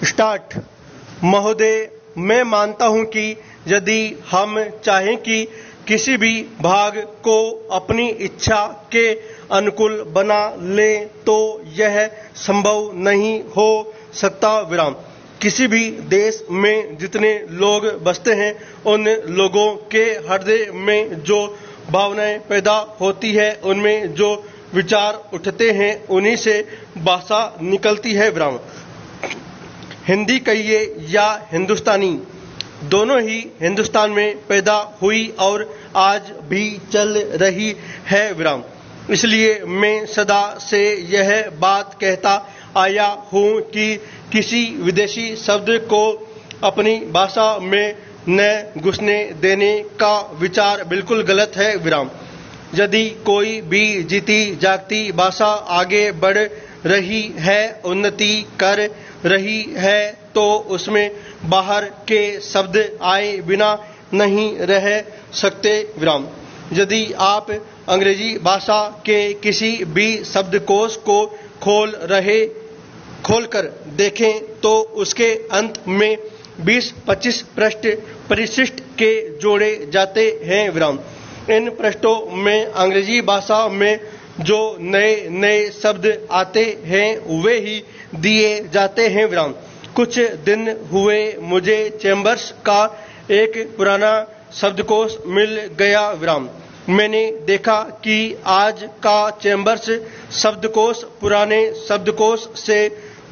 Start. महोदय, मैं मानता हूं कि यदि हम चाहें कि किसी भी भाग को अपनी इच्छा के अनुकूल बना ले तो यह संभव नहीं हो सकता। विराम। किसी भी देश में जितने लोग बसते हैं उन लोगों के हृदय में जो भावनाएं पैदा होती है, उनमें जो विचार उठते हैं, उन्हीं से भाषा निकलती है। विराम। हिंदी कहिए या हिंदुस्तानी, दोनों ही हिंदुस्तान में पैदा हुई और आज भी चल रही है। विराम। इसलिए मैं सदा से यह बात कहता आया हूं कि किसी विदेशी शब्द को अपनी भाषा में न घुसने देने का विचार बिल्कुल गलत है। विराम। यदि कोई भी जीती जागती भाषा आगे बढ़ रही है, उन्नति कर रही है, तो उसमें बाहर के शब्द आए बिना नहीं रह सकते। विराम। यदि आप अंग्रेजी भाषा के किसी भी शब्दकोश को खोलकर देखें तो उसके अंत में 20-25 पृष्ठ परिशिष्ट के जोड़े जाते हैं। विराम। इन पृष्ठों में अंग्रेजी भाषा में जो नए नए शब्द आते हैं वे ही दिए जाते हैं। विराम। कुछ दिन हुए मुझे चैम्बर्स का एक पुराना शब्दकोश मिल गया। विराम। मैंने देखा कि आज का चैम्बर्स शब्दकोश पुराने शब्दकोश से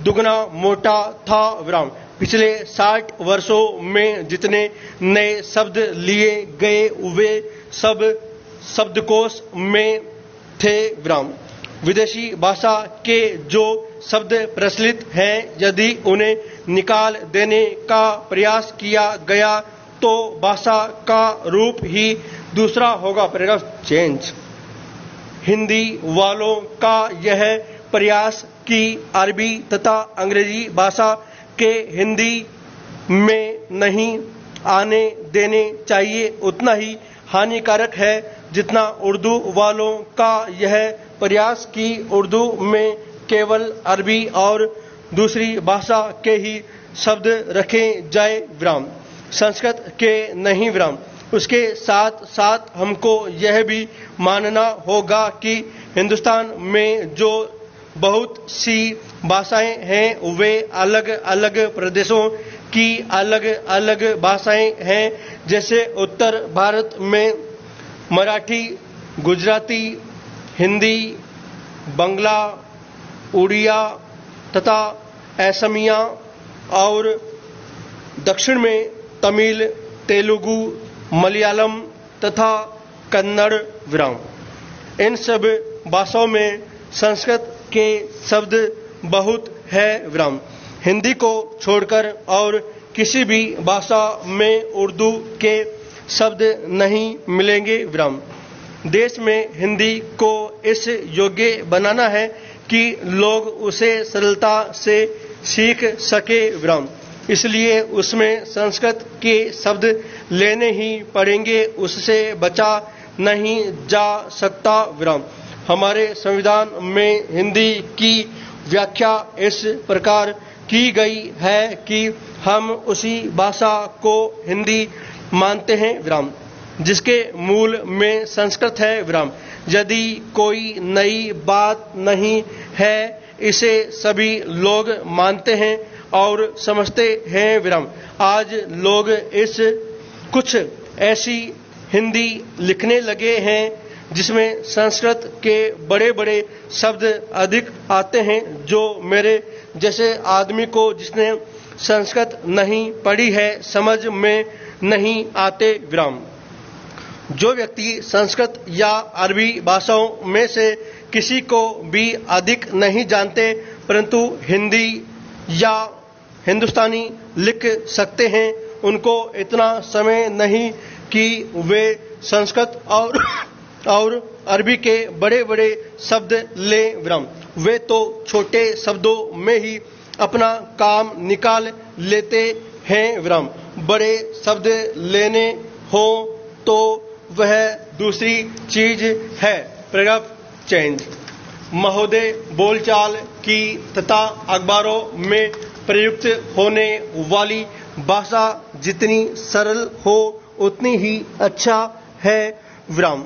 दुगना मोटा था। विराम। पिछले 60 वर्षों में जितने नए शब्द लिए गए वे सब शब्दकोश में थे। विराम। विदेशी भाषा के जो शब्द प्रचलित हैं, यदि उन्हें निकाल देने का प्रयास किया गया तो भाषा का रूप ही दूसरा होगा। Paragraph change. हिंदी वालों का यह प्रयास कि अरबी तथा अंग्रेजी भाषा के हिंदी में नहीं आने देने चाहिए उतना ही हानिकारक है जितना उर्दू वालों का यह प्रयास कि उर्दू में केवल अरबी और दूसरी भाषा के ही शब्द रखे जाए। विराम। संस्कृत के नहीं। विराम। उसके साथ साथ हमको यह भी मानना होगा कि हिंदुस्तान में जो बहुत सी भाषाएं हैं वे अलग अलग प्रदेशों की अलग अलग भाषाएं हैं। जैसे उत्तर भारत में मराठी, गुजराती, हिंदी, बंगला, उड़िया तथा असमिया और दक्षिण में तमिल, तेलुगु, मलयालम तथा कन्नड़। विराम। इन सब भाषाओं में संस्कृत के शब्द बहुत है। विराम। हिंदी को छोड़कर और किसी भी भाषा में उर्दू के शब्द नहीं मिलेंगे। विराम। देश में हिंदी को इस योग्य बनाना है कि लोग उसे सरलता से सीख सके। विराम। इसलिए उसमें संस्कृत के शब्द लेने ही पड़ेंगे, उससे बचा नहीं जा सकता। विराम। हमारे संविधान में हिंदी की व्याख्या इस प्रकार की गई है कि हम उसी भाषा को हिंदी मानते हैं। विराम। जिसके मूल में संस्कृत है। विराम। यदि कोई नई बात नहीं है, इसे सभी लोग मानते हैं और समझते हैं। विराम। आज लोग इस कुछ ऐसी हिंदी लिखने लगे हैं जिसमें संस्कृत के बड़े बड़े शब्द अधिक आते हैं, जो मेरे जैसे आदमी को जिसने संस्कृत नहीं पढ़ी है समझ में नहीं आते। विराम। जो व्यक्ति संस्कृत या अरबी भाषाओं में से किसी को भी अधिक नहीं जानते परंतु हिंदी या हिंदुस्तानी लिख सकते हैं, उनको इतना समय नहीं कि वे संस्कृत और अरबी के बड़े बड़े शब्द लें। विराम। वे तो छोटे शब्दों में ही अपना काम निकाल लेते हैं। विराम। बड़े शब्द लेने हो तो वह दूसरी चीज है। Paragraph change. महोदय, बोलचाल की तथा अखबारों में प्रयुक्त होने वाली भाषा जितनी सरल हो उतनी ही अच्छा है विराम।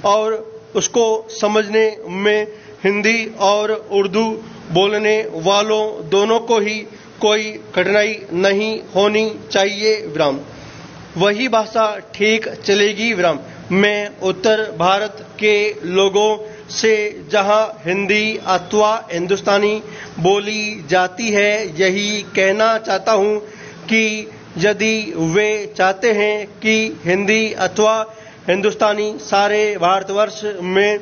और उसको समझने में हिंदी और उर्दू बोलने वालों दोनों को ही कोई कठिनाई नहीं होनी चाहिए विराम। वही भाषा ठीक चलेगी विराम। मैं उत्तर भारत के लोगों से जहां हिंदी अथवा हिंदुस्तानी बोली जाती है यही कहना चाहता हूं कि यदि वे चाहते हैं कि हिंदी अथवा हिंदुस्तानी सारे भारतवर्ष में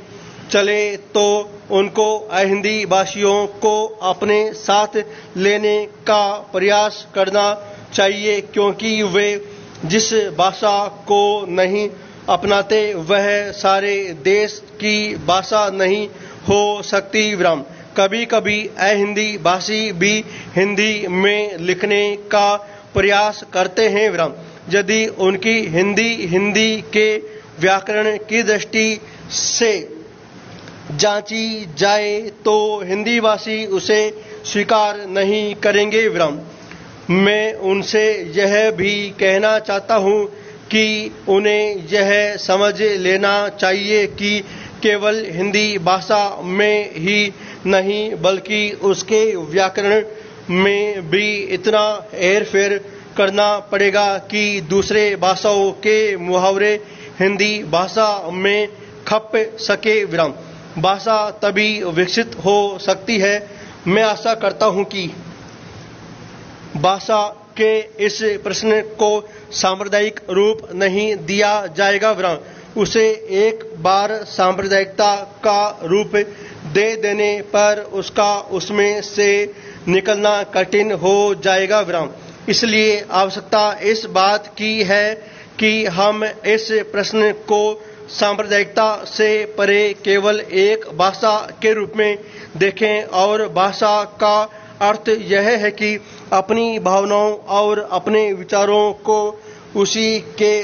चले तो उनको अहिंदी भाषियों को अपने साथ लेने का प्रयास करना चाहिए, क्योंकि वे जिस भाषा को नहीं अपनाते वह सारे देश की भाषा नहीं हो सकती विराम। कभी कभी अहिंदी भाषी भी हिंदी में लिखने का प्रयास करते हैं विराम। यदि उनकी हिंदी के व्याकरण की दृष्टि से जांची जाए तो हिंदी भाषी उसे स्वीकार नहीं करेंगे विराम। मैं उनसे यह भी कहना चाहता हूं कि उन्हें यह समझ लेना चाहिए कि केवल हिंदी भाषा में ही नहीं बल्कि उसके व्याकरण में भी इतना हेरफेर करना पड़ेगा कि दूसरे भाषाओं के मुहावरे हिंदी भाषा में खप सके विराम। भाषा तभी विकसित हो सकती है। मैं आशा करता हूं कि भाषा के इस प्रश्न को सांप्रदायिक रूप नहीं दिया जाएगा विराम। उसे एक बार सांप्रदायिकता का रूप दे देने पर उसका उसमें से निकलना कठिन हो जाएगा विराम। इसलिए आवश्यकता इस बात की है कि हम इस प्रश्न को सांप्रदायिकता से परे केवल एक भाषा के रूप में देखें। और भाषा का अर्थ यह है कि अपनी भावनाओं और अपने विचारों को उसी के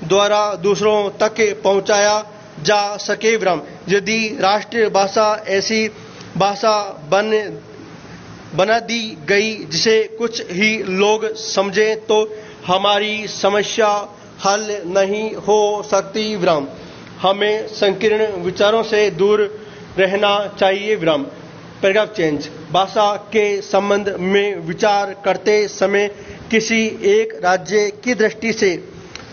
द्वारा दूसरों तक पहुंचाया जा सके विराम। यदि राष्ट्र भाषा ऐसी भाषा बना दी गई जिसे कुछ ही लोग समझें तो हमारी समस्या हल नहीं हो सकती विराम। हमें संकीर्ण विचारों से दूर रहना चाहिए विराम। Paragraph change. भाषा के संबंध में विचार करते समय किसी एक राज्य की दृष्टि से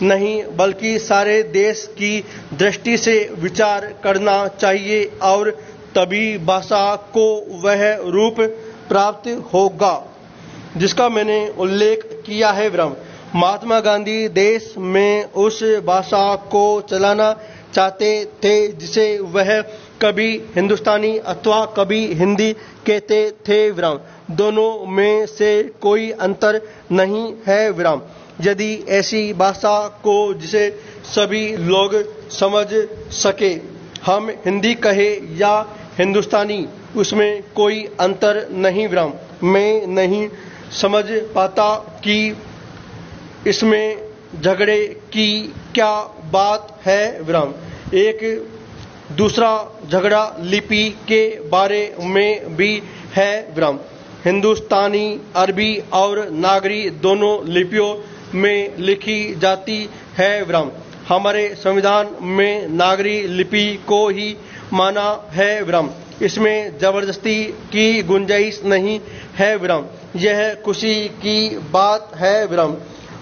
नहीं बल्कि सारे देश की दृष्टि से विचार करना चाहिए और तभी भाषा को वह रूप प्राप्त होगा जिसका मैंने उल्लेख किया है विराम। महात्मा गांधी देश में उस भाषा को चलाना चाहते थे जिसे वह कभी हिंदुस्तानी अथवा कभी हिंदी कहते थे विराम। दोनों में से कोई अंतर नहीं है विराम। यदि ऐसी भाषा को जिसे सभी लोग समझ सके हम हिंदी कहे या हिंदुस्तानी उसमें कोई अंतर नहीं विराम। मैं नहीं समझ पाता कि इसमें झगड़े की क्या बात है विराम। एक दूसरा झगड़ा लिपि के बारे में भी है विराम। हिंदुस्तानी अरबी और नागरी दोनों लिपियों में लिखी जाती है विराम। हमारे संविधान में नागरी लिपि को ही माना है विराम। इसमें जबरदस्ती की गुंजाइश नहीं है विराम। यह खुशी की बात है विराम।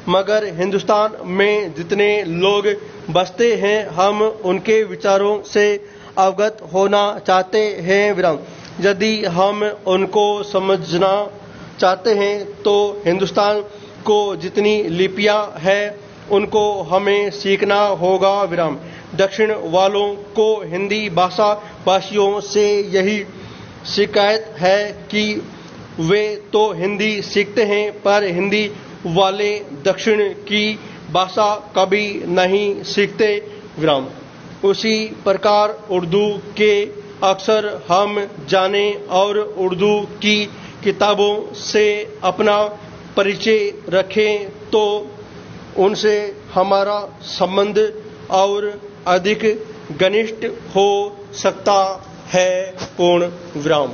मगर हिंदुस्तान में जितने लोग बसते हैं हम उनके विचारों से अवगत होना चाहते हैं विराम। यदि हम उनको समझना चाहते हैं तो हिंदुस्तान को जितनी लिपियां हैं उनको हमें सीखना होगा विराम। दक्षिण वालों को हिंदी भाषा भाषियों से यही शिकायत है कि वे तो हिंदी सीखते हैं पर हिंदी वाले दक्षिण की भाषा कभी नहीं सीखते विराम। उसी प्रकार उर्दू के अक्षर हम जाने और उर्दू की किताबों से अपना परिचय रखें तो उनसे हमारा संबंध और अधिक घनिष्ठ हो सकता है। पूर्ण विराम।